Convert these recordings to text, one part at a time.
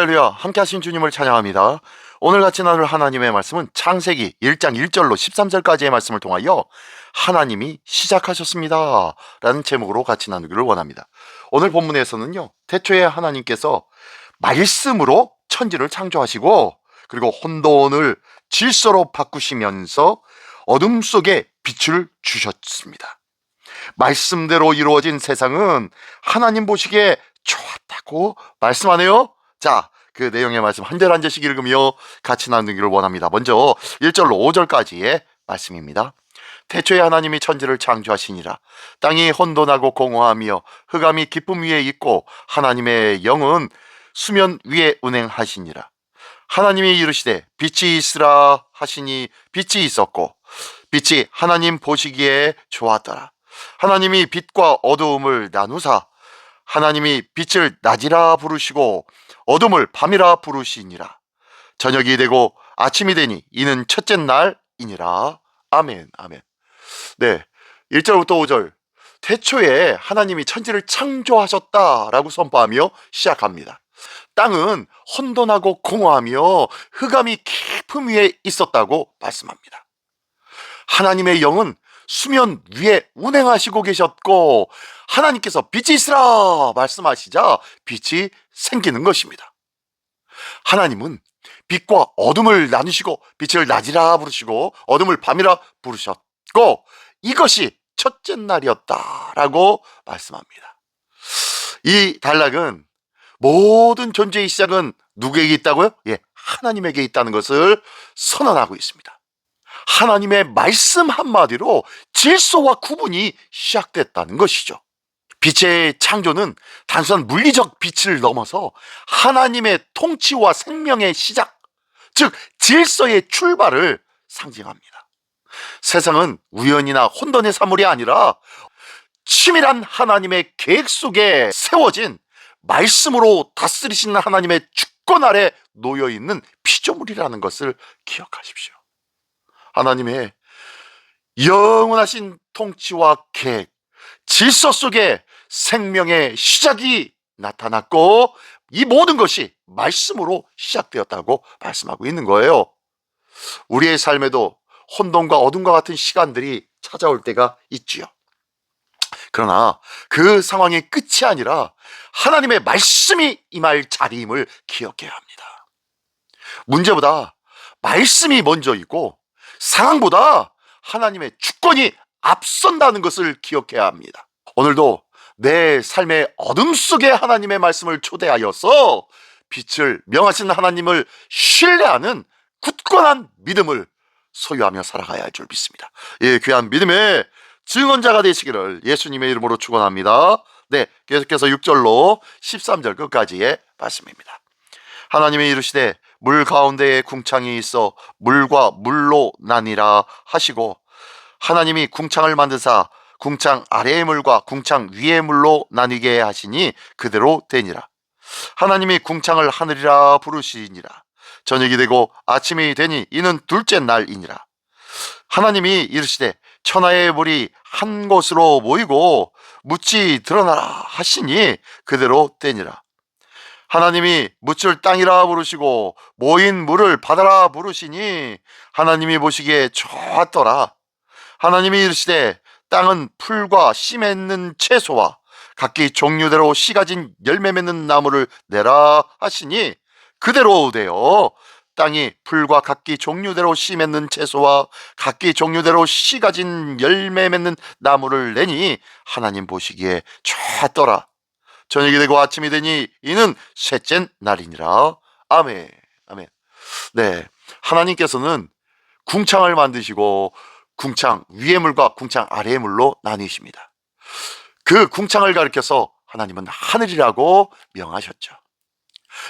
할렐루야, 함께 하신 주님을 찬양합니다. 오늘 같이 나눌 하나님의 말씀은 창세기 1장 1절로 13절까지의 말씀을 통하여 하나님이 시작하셨습니다 라는 제목으로 같이 나누기를 원합니다. 오늘 본문에서는요, 태초에 하나님께서 말씀으로 천지를 창조하시고 그리고 혼돈을 질서로 바꾸시면서 어둠 속에 빛을 주셨습니다. 말씀대로 이루어진 세상은 하나님 보시기에 좋았다고 말씀하네요. 자, 그 내용의 말씀 한 절 한 절씩 읽으며 같이 나누기를 원합니다. 먼저 1절로 5절까지의 말씀입니다. 태초에 하나님이 천지를 창조하시니라. 땅이 혼돈하고 공허하며 흑암이 기쁨 위에 있고 하나님의 영은 수면 위에 운행하시니라. 하나님이 이르시되 빛이 있으라 하시니 빛이 있었고 빛이 하나님 보시기에 좋았더라. 하나님이 빛과 어두움을 나누사 하나님이 빛을 낮이라 부르시고 어둠을 밤이라 부르시니라. 저녁이 되고 아침이 되니 이는 첫째 날이니라. 아멘, 아멘. 네, 1절부터 5절. 태초에 하나님이 천지를 창조하셨다라고 선포하며 시작합니다. 땅은 혼돈하고 공허하며 흑암이 깊음 위에 있었다고 말씀합니다. 하나님의 영은 수면 위에 운행하시고 계셨고 하나님께서 빛이 있으라 말씀하시자 빛이 생기는 것입니다. 하나님은 빛과 어둠을 나누시고 빛을 낮이라 부르시고 어둠을 밤이라 부르셨고 이것이 첫째 날이었다라고 말씀합니다. 이 단락은 모든 존재의 시작은 누구에게 있다고요? 예, 하나님에게 있다는 것을 선언하고 있습니다. 하나님의 말씀 한마디로 질서와 구분이 시작됐다는 것이죠. 빛의 창조는 단순한 물리적 빛을 넘어서 하나님의 통치와 생명의 시작, 즉 질서의 출발을 상징합니다. 세상은 우연이나 혼돈의 사물이 아니라 치밀한 하나님의 계획 속에 세워진 말씀으로 다스리시는 하나님의 주권 아래 놓여있는 피조물이라는 것을 기억하십시오. 하나님의 영원하신 통치와 계획, 질서 속에 생명의 시작이 나타났고 이 모든 것이 말씀으로 시작되었다고 말씀하고 있는 거예요. 우리의 삶에도 혼돈과 어둠과 같은 시간들이 찾아올 때가 있지요. 그러나 그 상황의 끝이 아니라 하나님의 말씀이 임할 자리임을 기억해야 합니다. 문제보다 말씀이 먼저 있고 상황보다 하나님의 주권이 앞선다는 것을 기억해야 합니다. 오늘도 내 삶의 어둠 속에 하나님의 말씀을 초대하여서 빛을 명하신 하나님을 신뢰하는 굳건한 믿음을 소유하며 살아가야 할 줄 믿습니다. 예, 귀한 믿음의 증언자가 되시기를 예수님의 이름으로 축원합니다. 네, 계속해서 6절로 13절 끝까지의 말씀입니다. 하나님이 이르시되 물 가운데에 궁창이 있어 물과 물로 나뉘라 하시고 하나님이 궁창을 만드사 궁창 아래의 물과 궁창 위의 물로 나뉘게 하시니 그대로 되니라. 하나님이 궁창을 하늘이라 부르시니라. 저녁이 되고 아침이 되니 이는 둘째 날이니라. 하나님이 이르시되 천하의 물이 한 곳으로 모이고 묻이 드러나라 하시니 그대로 되니라. 하나님이 묻을 땅이라 부르시고 모인 물을 바다라 부르시니 하나님이 보시기에 좋았더라. 하나님이 이르시되 땅은 풀과 씨 맺는 채소와 각기 종류대로 씨 가진 열매 맺는 나무를 내라 하시니 그대로 되어 땅이 풀과 각기 종류대로 씨 맺는 채소와 각기 종류대로 씨 가진 열매 맺는 나무를 내니 하나님 보시기에 좋았더라. 저녁이 되고 아침이 되니 이는 셋째 날이니라. 아멘, 아멘. 네, 하나님께서는 궁창을 만드시고 궁창 위의 물과 궁창 아래의 물로 나뉘십니다. 그 궁창을 가리켜서 하나님은 하늘이라고 명하셨죠.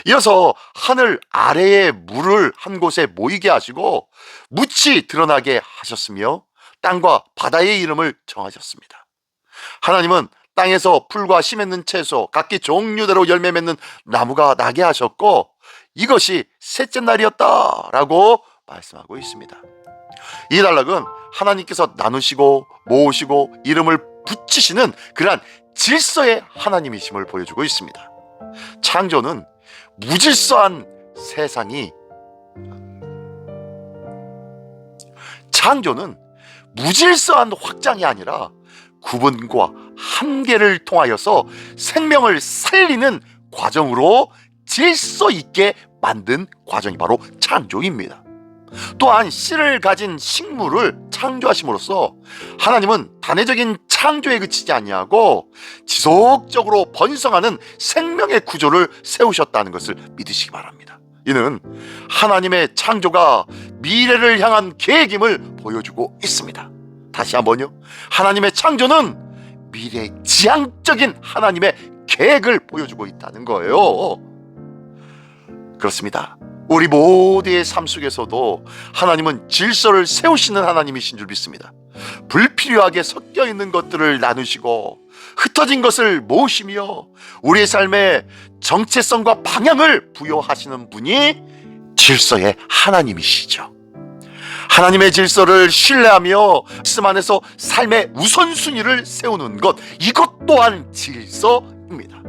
이어서 하늘 아래의 물을 한 곳에 모이게 하시고 묻이 드러나게 하셨으며 땅과 바다의 이름을 정하셨습니다. 하나님은 땅에서 풀과 씨 맺는 채소, 각기 종류대로 열매 맺는 나무가 나게 하셨고 이것이 셋째 날이었다라고 말씀하고 있습니다. 이 단락은 하나님께서 나누시고 모으시고 이름을 붙이시는 그러한 질서의 하나님이심을 보여주고 있습니다. 창조는 무질서한 세상이 창조는 무질서한 확장이 아니라 구분과 한계를 통하여서 생명을 살리는 과정으로 질서 있게 만든 과정이 바로 창조입니다. 또한 씨를 가진 식물을 창조하심으로써 하나님은 단회적인 창조에 그치지 아니하고 지속적으로 번성하는 생명의 구조를 세우셨다는 것을 믿으시기 바랍니다. 이는 하나님의 창조가 미래를 향한 계획임을 보여주고 있습니다. 다시 한번요. 하나님의 창조는 미래의 지향적인 하나님의 계획을 보여주고 있다는 거예요. 그렇습니다. 우리 모두의 삶 속에서도 하나님은 질서를 세우시는 하나님이신 줄 믿습니다. 불필요하게 섞여 있는 것들을 나누시고 흩어진 것을 모으시며 우리의 삶에 정체성과 방향을 부여하시는 분이 질서의 하나님이시죠. 하나님의 질서를 신뢰하며 말씀 안에서 삶의 우선순위를 세우는 것, 이것 또한 질서입니다.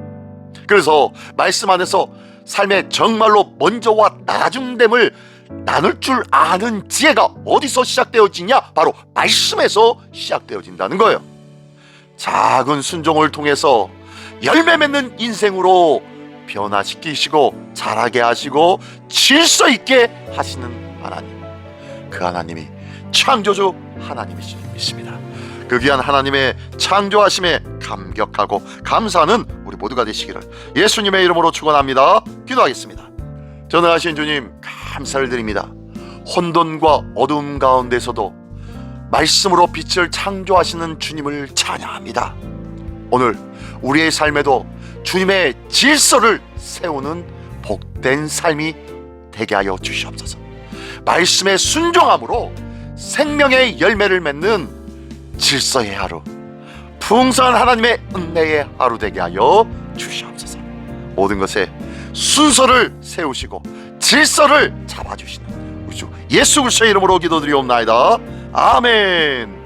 그래서 말씀 안에서 삶의 정말로 먼저와 나중됨을 나눌 줄 아는 지혜가 어디서 시작되어지냐? 바로 말씀에서 시작되어진다는 거예요. 작은 순종을 통해서 열매 맺는 인생으로 변화시키시고 자라게 하시고 질서 있게 하시는 하나님, 그 하나님이 창조주 하나님이신 줄 믿습니다. 그 귀한 하나님의 창조하심에 감격하고 감사하는 우리 모두가 되시기를 예수님의 이름으로 축원합니다. 기도하겠습니다. 전능하신 주님, 감사를 드립니다. 혼돈과 어둠 가운데서도 말씀으로 빛을 창조하시는 주님을 찬양합니다. 오늘 우리의 삶에도 주님의 질서를 세우는 복된 삶이 되게 하여 주시옵소서. 말씀의 순종함으로 생명의 열매를 맺는 질서의 하루, 풍성한 하나님의 은혜의 하루 되게 하여 주시옵소서. 모든 것에 순서를 세우시고 질서를 잡아주시는 우리 주 예수 그리스도의 이름으로 기도드리옵나이다. 아멘.